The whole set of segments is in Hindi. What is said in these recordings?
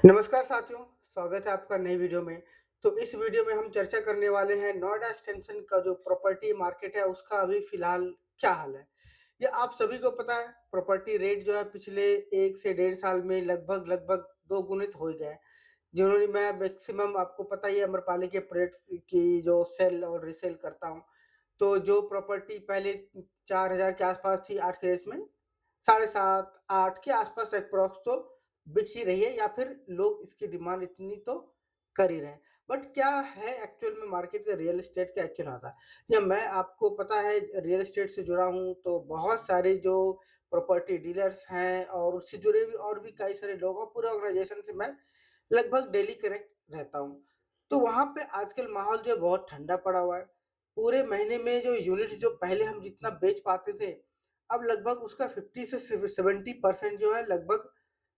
नमस्कार साथियों, स्वागत है आपका नई वीडियो में। तो इस वीडियो में हम चर्चा करने वाले हैं नोएडा एक्सटेंशन का जो प्रॉपर्टी मार्केट है उसका अभी फिलहाल क्या हाल है। ये आप सभी को पता है प्रॉपर्टी रेट जो है पिछले 1 से डेढ़ साल में लगभग दोगुनित हो गया है। जिन्होंने मैं मैक्सिमम आपको पता ही है अम्रपाली के प्रोजेक्ट की जो सेल और रीसेल करता हूँ। तो जो प्रॉपर्टी पहले 4000 के आसपास थी आज के डेट में 7.5 8 के आसपास एप्रॉक्स तो बिक ही रही है या फिर लोग इसकी डिमांड इतनी तो कर ही रहे हैं। बट क्या है एक्चुअल में मार्केट का रियल एस्टेट का एक्चुअल हाल है? या मैं आपको पता है रियल एस्टेट से जुड़ा हूँ तो बहुत सारे जो प्रॉपर्टी डीलर्स हैं और उससे जुड़े भी और भी कई सारे लोग और पूरे ऑर्गेनाइजेशन से मैं लगभग डेली कनेक्ट रहता हूँ। तो वहाँ पे आजकल माहौल जो है बहुत ठंडा पड़ा हुआ है। पूरे महीने में जो यूनिट्स जो पहले हम जितना बेच पाते थे, अब लगभग उसका 50 से 70% जो है लगभग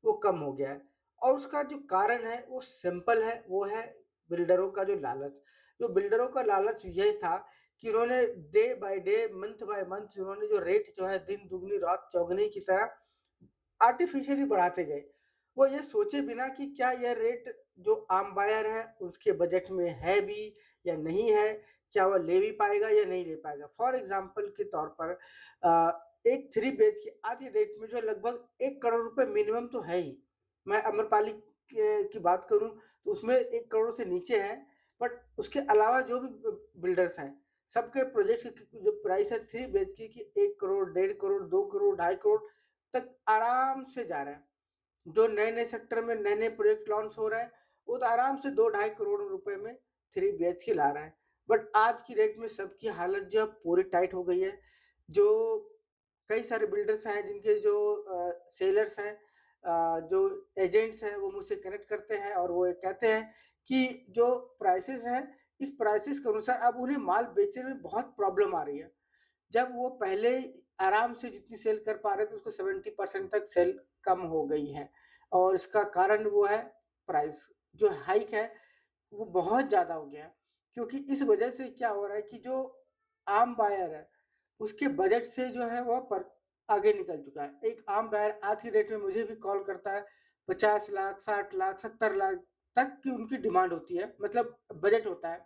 वो कम हो गया है। और उसका जो कारण है वो सिंपल है, वो है बिल्डरों का जो लालच। जो बिल्डरों का लालच ये था कि उन्होंने day by day, month by month उन्होंने जो रेट जो है दिन दुगनी रात चौगुनी की तरह आर्टिफिशियली बढ़ाते गए। वो ये सोचे बिना कि क्या यह रेट जो आम बायर है उसके बजट में है भी या नहीं है, क्या वह ले भी पाएगा या नहीं ले पाएगा। फॉर एग्ज़ाम्पल के तौर पर एक 3 बीएचके आज के डेट में जो लगभग 1 करोड़ रुपए मिनिमम तो है ही। मैं आम्रपाली के की बात करूँ तो उसमें 1 करोड़ से नीचे है, बट उसके अलावा जो भी बिल्डर्स हैं, सबके प्रोजेक्ट की जो प्राइस है 3 बीएचके की 1 करोड़, 1.5 करोड़, 2 करोड़, ढाई करोड़ तक आराम से जा रहा है। जो नए-नए सेक्टर में नए-नए प्रोजेक्ट लॉन्च हो रहे हैं, वो तो आराम से 2 ढाई करोड़ रुपए में 3 बीएचके ला रहा है। बट आज की डेट में सबकी हालत जो है पूरी टाइट हो गई है। जो कई सारे बिल्डर्स हैं जिनके जो सेलर्स हैं जो एजेंट्स हैं वो मुझसे कनेक्ट करते हैं और वो ये कहते हैं कि जो प्राइसेज़ हैं, इस प्राइसेज़ के अनुसार अब उन्हें माल बेचने में बहुत प्रॉब्लम आ रही है। जब वो पहले आराम से जितनी सेल कर पा रहे थे उसको 70% तक सेल कम हो गई है और इसका कारण वो है प्राइस जो हाइक है वो बहुत ज़्यादा हो गया है। क्योंकि इस वजह से क्या हो रहा है कि जो आम बायर है उसके बजट से जो है वह पर आगे निकल चुका है। एक आम बायर आज की डेट में मुझे भी कॉल करता है 50 लाख, 60 लाख, 70 लाख तक की उनकी डिमांड होती है मतलब बजट होता है।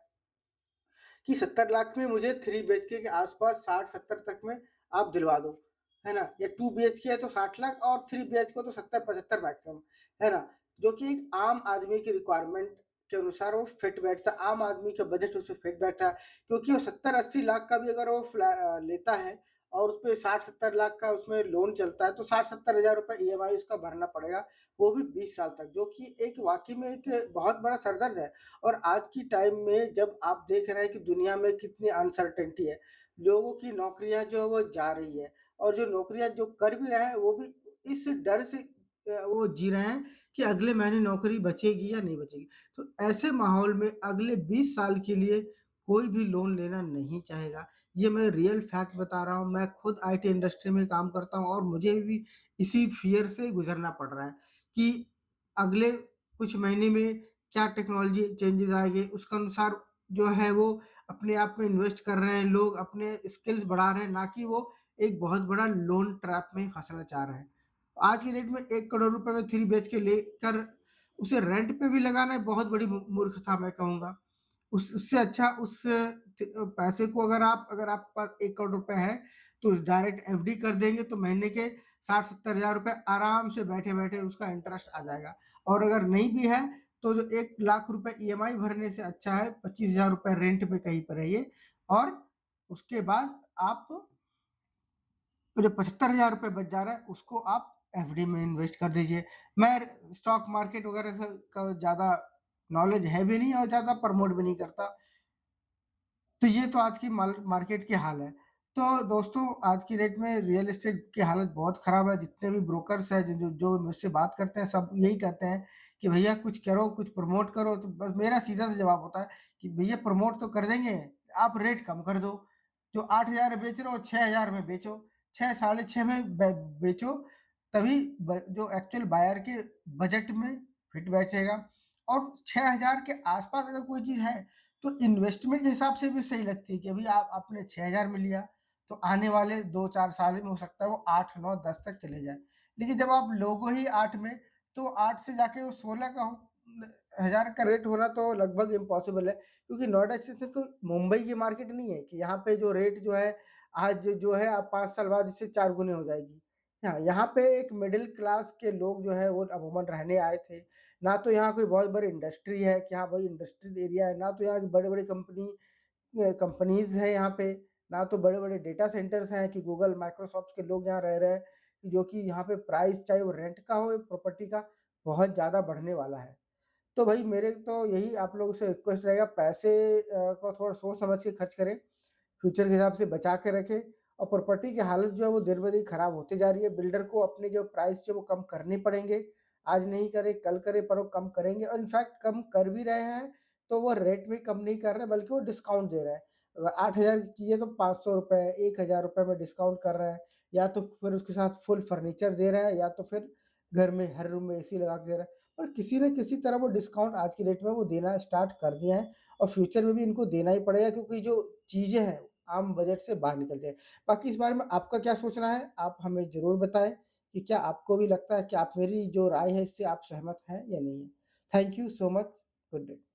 कि 70 लाख में मुझे 3 बीएचके के आसपास 60-70 तक में आप दिलवा दो, है ना? या 2 बीएचके है तो 60 लाख और 3 बीएचके हो तो 70-75 मैक्सिमम, है ना? जो कि एक आम आदमी की रिक्वायरमेंट के अनुसार वो फिट बैठता है, आम आदमी का बजट उससे फिट बैठा है क्योंकि वो 70-80 लाख का भी अगर वो लेता है और उसपे 60-70 लाख का उसमें लोन चलता है तो 60-70 हज़ार रुपए ईएमआई उसका भरना पड़ेगा, वो भी 20 साल तक, जो कि एक वाक़ई में एक बहुत बड़ा सरदर्द है। और आज की टाइम में जब आप देख रहे हैं कि दुनिया में कितनी अनसर्टेनिटी है, लोगों की नौकरियाँ जो है वो जा रही है और जो नौकरियाँ जो कर भी रहे हैं वो भी इस डर से वो जी रहे हैं कि अगले महीने नौकरी बचेगी या नहीं बचेगी। तो ऐसे माहौल में अगले 20 साल के लिए कोई भी लोन लेना नहीं चाहेगा। ये मैं रियल फैक्ट बता रहा हूँ, मैं खुद आईटी इंडस्ट्री में काम करता हूँ और मुझे भी इसी फ़ियर से गुज़रना पड़ रहा है कि अगले कुछ महीने में क्या टेक्नोलॉजी चेंजेज़ आएँगे, उसके अनुसार जो है वो अपने आप में इन्वेस्ट कर रहे हैं, लोग अपने स्किल्स बढ़ा रहे हैं, ना कि वो एक बहुत बड़ा लोन ट्रैप में फँसना चाह रहे हैं। आज की डेट में 1 करोड़ रुपए में 3 बीएचके लेकर उसे रेंट पे भी लगाना एक बहुत बड़ी मूर्खता मैं कहूँगा। उस उससे अच्छा उस पैसे को अगर आपके पास 1 करोड़ रुपए है, तो डायरेक्ट एफडी कर देंगे तो महीने के 60-70 हज़ार रुपए आराम से बैठे-बैठे उसका इंटरेस्ट आ जाएगा। और अगर नहीं भी है, तो जो 1 लाख रुपए ईएमआई भरने से अच्छा है 25 हज़ार रुपए रेंट पे कहीं पे रहिए और उसके बाद आप तो जो 75 हज़ार रुपए बच जा रहा है, उसको आप एफडी में इन्वेस्ट कर दीजिए। मैं स्टॉक मार्केट वगैरह से का ज़्यादा नॉलेज है भी नहीं और ज़्यादा प्रमोट भी नहीं करता। तो ये तो आज की मार्केट की हाल है। तो दोस्तों आज की डेट में रियल एस्टेट की हालत बहुत ख़राब है। जितने भी ब्रोकर्स हैं जो मुझसे बात करते हैं सब यही कहते हैं कि भैया कुछ करो, कुछ प्रमोट करो। तो बस मेरा सीधा सा जवाब होता है कि भैया प्रमोट तो कर देंगे, आप रेट कम कर दो। जो 8,000 में बेच रहे हो 6,000 में बेचो, 6 साढ़े 6 में बेचो तभी जो एक्चुअल बायर के बजट में फिट बैठेगा और 6,000 के आस-पास अगर कोई चीज़ है तो इन्वेस्टमेंट के हिसाब से भी सही लगती है कि अभी आप आपने 6,000 में लिया, तो आने वाले 2-4 साल में हो सकता है वो 8, 9, 10 तक चले जाए। लेकिन जब आप लोगो ही 8 में, तो 8 से जाके वो 16 का हज़ार का रेट होना तो लगभग इम्पॉसिबल है, क्योंकि नोएडा एक्सटेंशन तो मुंबई की मार्केट नहीं है कि यहाँ पे जो रेट जो है आज जो है 5 साल बाद इससे 4 गुने हो जाएगी। हाँ, यहाँ पे एक मिडल क्लास के लोग जो है वो अमूमन रहने आए थे। ना तो यहाँ कोई बहुत बड़ी इंडस्ट्री है कि हाँ भाई इंडस्ट्रियल एरिया है, ना तो यहाँ की बड़ी-बड़ी कंपनीज़ हैं यहाँ पे, ना तो बड़े-बड़े डेटा सेंटर्स हैं कि गूगल, माइक्रोसॉफ्ट के लोग यहाँ रह रहे हैं, जो कि यहाँ पे प्राइस चाहे वो रेंट का हो या प्रॉपर्टी का, बहुत ज़्यादा बढ़ने वाला है। तो भाई मेरे तो यही आप लोगों से रिक्वेस्ट रहेगा, पैसे को थोड़ा सोच समझ के खर्च करें, फ्यूचर के हिसाब से बचा के रखें, और प्रॉपर्टी की हालत जो है वो दिन-ब-दिन खराब होती जा रही है। बिल्डर को अपने जो प्राइस जो वो कम करने पड़ेंगे। आज नहीं करे, कल करे, पर वो कम करेंगे, और इनफैक्ट कम कर भी रहे हैं, तो वो रेट भी कम नहीं कर रहे हैं, बल्कि वो डिस्काउंट दे रहे हैं। अगर 8,000 की चीज़ है तो ₹500 ₹1,000 में डिस्काउंट कर रहे हैं, या तो फिर उसके साथ फुल फर्नीचर दे रहा है, या तो फिर घर में हर रूम में एसी लगा के दे रहा है। और किसी न किसी तरह वो डिस्काउंट आज की डेट में वो देना स्टार्ट कर दिया है, और फ्यूचर में भी इनको देना ही पड़ेगा, क्योंकि जो चीज़ें हैं आम बजट से बाहर निकलते हैं। बाकी इस बारे में आपका क्या सोचना है? आप हमें ज़रूर बताएँ कि क्या आपको भी लगता है कि आप मेरी जो राय है इससे आप सहमत हैं या नहीं हैं? Thank you so much. Good day.